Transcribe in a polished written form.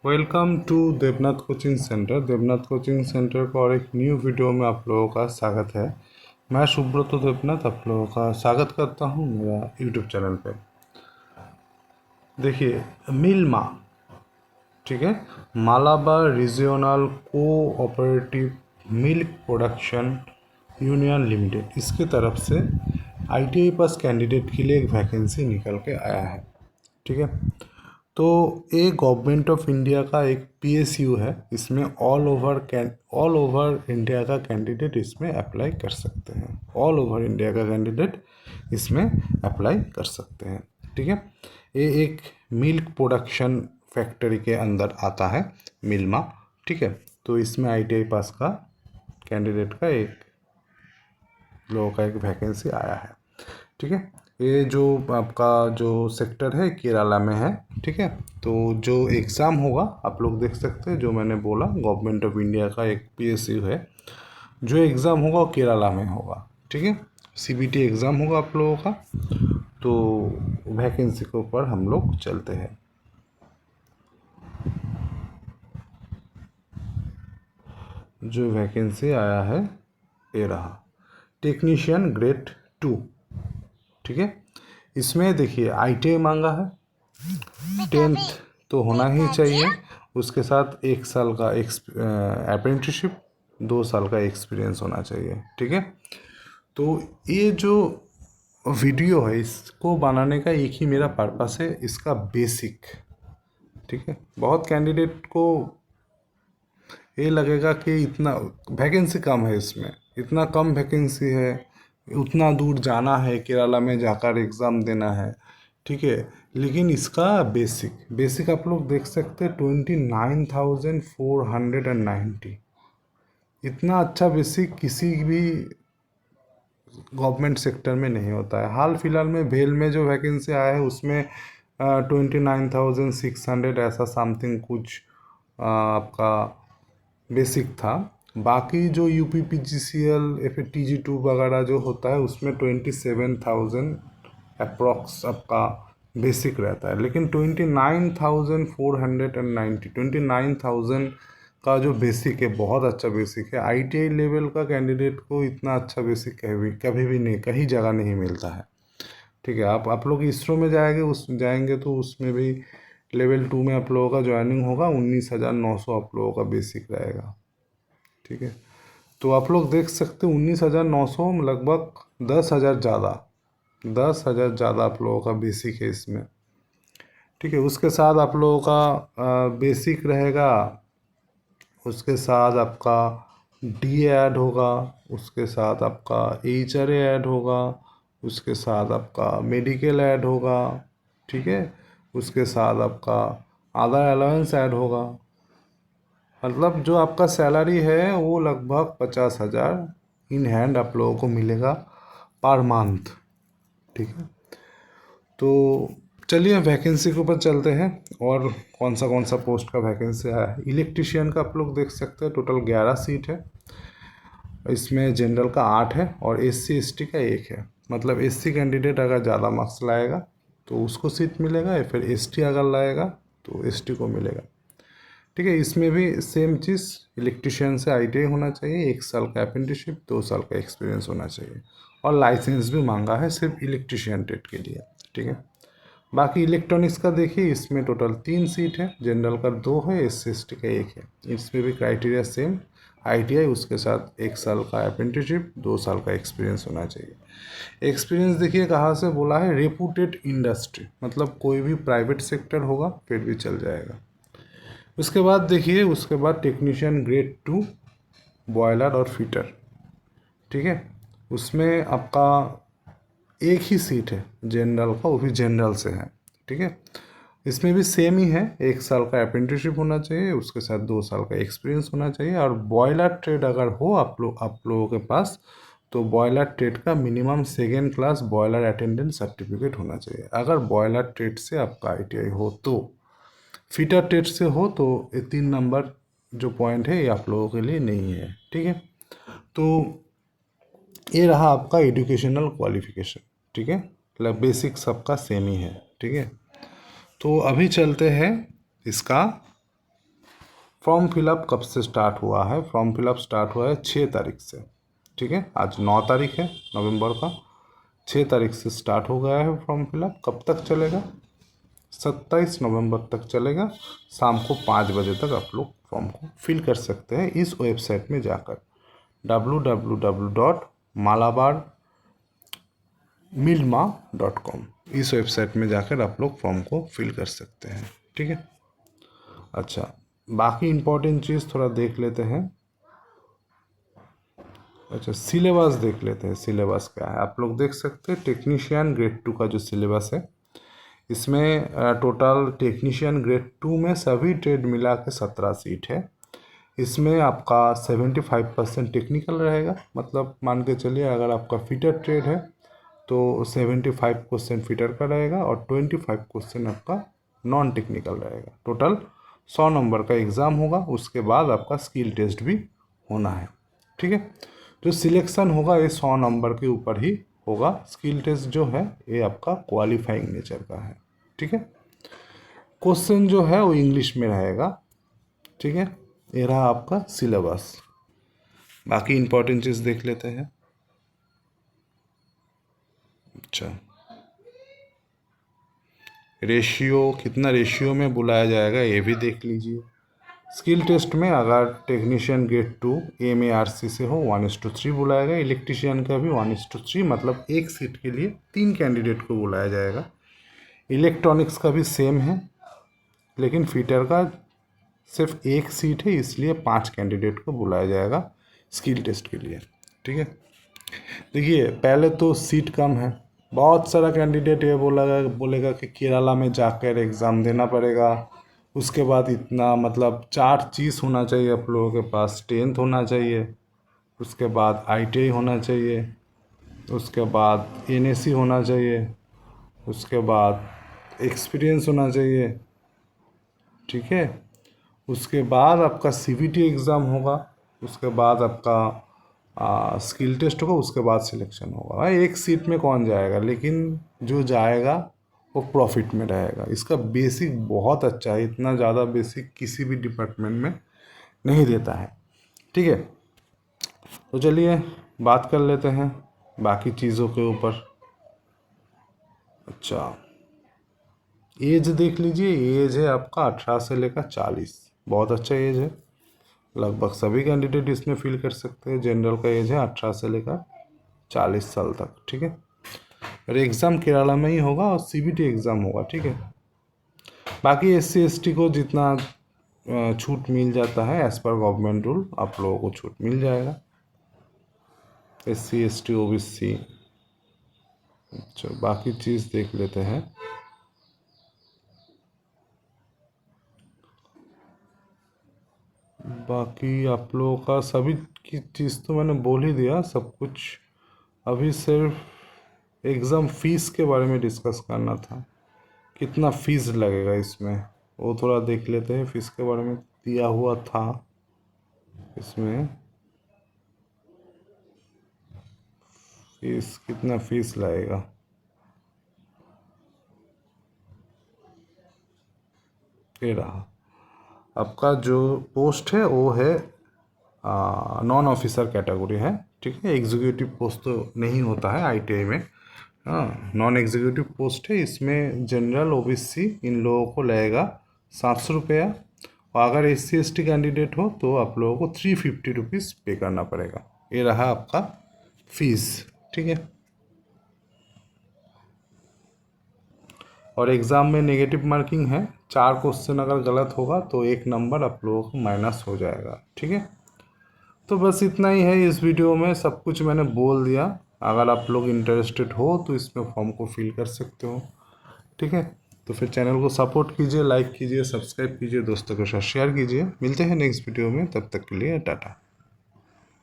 Welcome to Devnath coaching centre. Devnath coaching centre का और एक न्यू वीडियो में आप लोगों का स्वागत है। मैं सुब्रत देवनाथ आप लोगों का स्वागत करता हूं मेरा यूट्यूब चैनल पे। देखिए, मिल्मा, ठीक है, Malabar regional cooperative milk production union limited, इसकी तरफ से आईटीआई पास कैंडिडेट के लिए एक वैकेंसी निकल के आया है। ठीक है, तो ये गवर्नमेंट ऑफ इंडिया का एक पीएसयू है। इसमें ऑल ओवर इंडिया का कैंडिडेट इसमें अप्लाई कर सकते हैं। ऑल ओवर इंडिया का कैंडिडेट इसमें अप्लाई कर सकते हैं। ठीक है, ये एक मिल्क प्रोडक्शन फैक्ट्री के अंदर आता है, मिल्मा। ठीक है, तो इसमें आईटीआई पास का कैंडिडेट का एक लोगों का एक वैकेंसी आया है। ठीक है, ये जो आपका जो सेक्टर है केरला में है। ठीक है, तो जो एग्ज़ाम होगा आप लोग देख सकते हैं, जो मैंने बोला गवर्नमेंट ऑफ इंडिया का एक पीएसयू है। जो एग्ज़ाम होगा वो केरला में होगा। ठीक है, सीबीटी एग्ज़ाम होगा आप लोगों का। तो वैकेंसी के ऊपर हम लोग चलते हैं। जो वैकेंसी आया है ये रहा, टेक्नीशियन ग्रेड 2। ठीक है, इसमें देखिए आईटीआई मांगा है, 10th तो होना ही चाहिए। उसके साथ 1 साल का अप्रेंटिसशिप, 2 साल का एक्सपीरियंस होना चाहिए। ठीक है, तो ये जो वीडियो है इसको बनाने का एक ही मेरा पर्पस है, इसका बेसिक। ठीक है, बहुत कैंडिडेट को ये लगेगा कि इतना वैकेंसी कम है, इसमें इतना कम वैकेंसी है, उतना दूर जाना है, केरला में जाकर एग्ज़ाम देना है। ठीक है, लेकिन इसका बेसिक आप लोग देख सकते हैं, 29,490। इतना अच्छा बेसिक किसी भी गवर्नमेंट सेक्टर में नहीं होता है। हाल फिलहाल में भेल में जो वैकेंसी आया है उसमें 29,600 ऐसा समथिंग कुछ आपका बेसिक था। बाकी जो यूपी पीजीसीएल या फिर TG2 वगैरह जो होता है उसमें 27,000 अप्रॉक्स आपका बेसिक रहता है। लेकिन 29,490, 29,000 का जो बेसिक है बहुत अच्छा बेसिक है। आईटीआई लेवल का कैंडिडेट को इतना अच्छा बेसिक कभी भी नहीं, कहीं जगह नहीं मिलता है। ठीक है, आप लोग इसरो में जाएंगे तो उसमें भी लेवल 2 में आप लोगों का ज्वाइनिंग होगा, 19,900 आप लोगों का बेसिक रहेगा। ठीक है, तो आप लोग देख सकते हैं 19,900 में लगभग 10,000 ज़्यादा आप लोगों का बेसिक है इसमें। ठीक है, उसके साथ आप लोगों का बेसिक रहेगा, उसके साथ आपका डी ऐड होगा, उसके साथ आपका HRA ऐड होगा, उसके साथ आपका मेडिकल ऐड होगा। ठीक है, उसके साथ आपका अदर अलाउंस ऐड होगा। मतलब जो आपका सैलरी है वो लगभग 50,000 इन हैंड आप लोगों को मिलेगा पर मंथ। ठीक है, तो चलिए वैकेंसी के ऊपर चलते हैं और कौन सा पोस्ट का वैकेंसी आया है। इलेक्ट्रिशियन का आप लोग देख सकते हैं, टोटल 11 सीट है। इसमें जनरल का 8 है और SC ST का 1 है। मतलब SC कैंडिडेट अगर ज़्यादा मार्क्स लाएगा तो उसको सीट मिलेगा, या फिर ST अगर लाएगा तो ST को मिलेगा। ठीक है, इसमें भी सेम चीज़, इलेक्ट्रिशियन से आईटीआई होना चाहिए, 1 साल का अप्रेंटिसशिप, 2 साल का एक्सपीरियंस होना चाहिए, और लाइसेंस भी मांगा है सिर्फ इलेक्ट्रिशियन ट्रेड के लिए। ठीक है, बाकी इलेक्ट्रॉनिक्स का देखिए, इसमें टोटल 3 सीट है, जनरल का 2 है, SC ST का 1 है। इसमें भी क्राइटेरिया सेम, आईटीआई, उसके साथ 1 साल का अप्रेंटिसशिप, 2 साल का एक्सपीरियंस होना चाहिए। एक्सपीरियंस देखिए कहाँ से बोला है, रेपुटेड इंडस्ट्री, मतलब कोई भी प्राइवेट सेक्टर होगा फिर भी चल जाएगा। उसके बाद देखिए, उसके बाद टेक्नीशियन ग्रेड 2 बॉयलर और फिटर। ठीक है, उसमें आपका एक ही सीट है जनरल का, वो भी जनरल से है। ठीक है, इसमें भी सेम ही है, 1 साल का अप्रेंटिसशिप होना चाहिए, उसके साथ 2 साल का एक्सपीरियंस होना चाहिए। और बॉयलर ट्रेड अगर हो आप लोगों के पास, तो बॉयलर ट्रेड का minimum 2nd class boiler attendance certificate होना चाहिए। अगर बॉयलर ट्रेड से आपका आईटीआई हो तो, फिटर ट्रेड से हो तो ये 3 नंबर जो पॉइंट है ये आप लोगों के लिए नहीं है। ठीक है, तो ये रहा आपका एजुकेशनल क्वालिफिकेशन। ठीक है, मतलब बेसिक सबका सेम ही है। ठीक है, तो अभी चलते हैं इसका फॉर्म फिलअप कब से स्टार्ट हुआ है? फॉर्म फिलअप स्टार्ट हुआ है 6 तारीख से, ठीक है। आज 9 तारीख है नवंबर का, 6 तारीख से स्टार्ट हो गया है फॉर्म फिलअप। कब तक चलेगा? 27 नवंबर तक चलेगा। शाम को 5 बजे तक आप लोग फॉर्म को फिल कर सकते हैं इस वेबसाइट में जाकर, www.malabarmilma.com। इस वेबसाइट में जाकर आप लोग फॉर्म को फिल कर सकते हैं, ठीक है। अच्छा, बाकी इम्पोर्टेंट चीज़ थोड़ा देख लेते हैं। अच्छा, सिलेबस देख लेते हैं। सिलेबस क्या है आप लोग देख सकते हैं। टेक्नीशियन ग्रेड 2 का जो सिलेबस है, इसमें टोटल टेक्नीशियन ग्रेड 2 में सभी ट्रेड मिला के 17 सीट है। इसमें आपका 75% टेक्निकल रहेगा, मतलब मान के चलिए अगर आपका फिटर ट्रेड है तो 75 क्वेश्चन फिटर का रहेगा और 25 क्वेश्चन आपका नॉन टेक्निकल रहेगा। टोटल 100 नंबर का एग्ज़ाम होगा। उसके बाद आपका स्किल टेस्ट भी होना है, ठीक है। जो सिलेक्शन होगा ये 100 नंबर के ऊपर ही होगा। स्किल टेस्ट जो है ये आपका क्वालिफाइंग नेचर का है, ठीक है। क्वेश्चन जो है वो इंग्लिश में रहेगा, ठीक है। ये रहा आपका सिलेबस। बाकी इंपॉर्टेंट चीज़ देख लेते हैं। अच्छा, रेशियो कितना रेशियो में बुलाया जाएगा ये भी देख लीजिए। स्किल टेस्ट में अगर टेक्नीशियन ग्रेड 2 MARC से हो 1:3 बुलाएगा। इलेक्ट्रीशियन का भी 1:3, मतलब एक सीट के लिए 3 कैंडिडेट को बुलाया जाएगा। इलेक्ट्रॉनिक्स का भी सेम है, लेकिन फिटर का सिर्फ एक सीट है, इसलिए 5 कैंडिडेट को बुलाया जाएगा स्किल टेस्ट के लिए, ठीक है। देखिए, पहले तो सीट कम है। बहुत सारा कैंडिडेट ये बोलेगा कि केरला में जाकर एग्ज़ाम देना पड़ेगा। उसके बाद इतना, मतलब 4 चीज़ होना चाहिए आप लोगों के पास। 10th होना चाहिए, उसके बाद ITI होना चाहिए, उसके बाद NAC होना चाहिए, उसके बाद एक्सपीरियंस होना चाहिए, ठीक है। उसके बाद आपका CBT एग्ज़ाम होगा, उसके बाद आपका स्किल टेस्ट होगा, उसके बाद सिलेक्शन होगा। भाई एक सीट में कौन जाएगा, लेकिन जो जाएगा वो प्रॉफिट में रहेगा। इसका बेसिक बहुत अच्छा है, इतना ज़्यादा बेसिक किसी भी डिपार्टमेंट में नहीं देता है, ठीक है। तो चलिए बात कर लेते हैं बाकी चीज़ों के ऊपर। अच्छा, एज देख लीजिए। एज है आपका 18 से लेकर 40, बहुत अच्छा एज है। लगभग सभी कैंडिडेट इसमें फिल कर सकते हैं। जनरल का एज है 18 से लेकर 40 साल तक, ठीक है। और एग्ज़ाम केरला में ही होगा और CBT एग्ज़ाम होगा, ठीक है। बाकी SC ST को जितना छूट मिल जाता है एज़ पर गवर्नमेंट रूल, आप लोगों को छूट मिल जाएगा। SC ST OBC। अच्छा, बाकी चीज़ देख लेते हैं। बाकी आप लोगों का सभी की चीज़ तो मैंने बोल ही दिया सब कुछ। अभी सिर्फ एग्ज़ाम फ़ीस के बारे में डिस्कस करना था। कितना फ़ीस लगेगा इसमें, वो थोड़ा देख लेते हैं। फ़ीस के बारे में दिया हुआ था इसमें। फ़ीस कितना फ़ीस लगेगा, ये रहा। आपका जो पोस्ट है वो है नॉन ऑफिसर कैटेगरी है, ठीक है। एग्जीक्यूटिव पोस्ट तो नहीं होता है ITI में। हाँ, नॉन एग्जीक्यूटिव पोस्ट है। इसमें जनरल OBC इन लोगों को लगेगा 700 रुपया, और अगर SC ST कैंडिडेट हो तो आप लोगों को 350 रुपीज़ पे करना पड़ेगा। ये रहा आपका फीस, ठीक है। और एग्ज़ाम में नेगेटिव मार्किंग है। 4 क्वेश्चन अगर गलत होगा तो 1 नंबर आप लोगों को माइनस हो जाएगा, ठीक है। तो बस इतना ही है इस वीडियो में, सब कुछ मैंने बोल दिया। अगर आप लोग इंटरेस्टेड हो तो इसमें फॉर्म को फिल कर सकते हो, ठीक है। तो फिर चैनल को सपोर्ट कीजिए, लाइक कीजिए, सब्सक्राइब कीजिए, दोस्तों के साथ शेयर कीजिए। मिलते हैं नेक्स्ट वीडियो में, तब तक के लिए टाटा।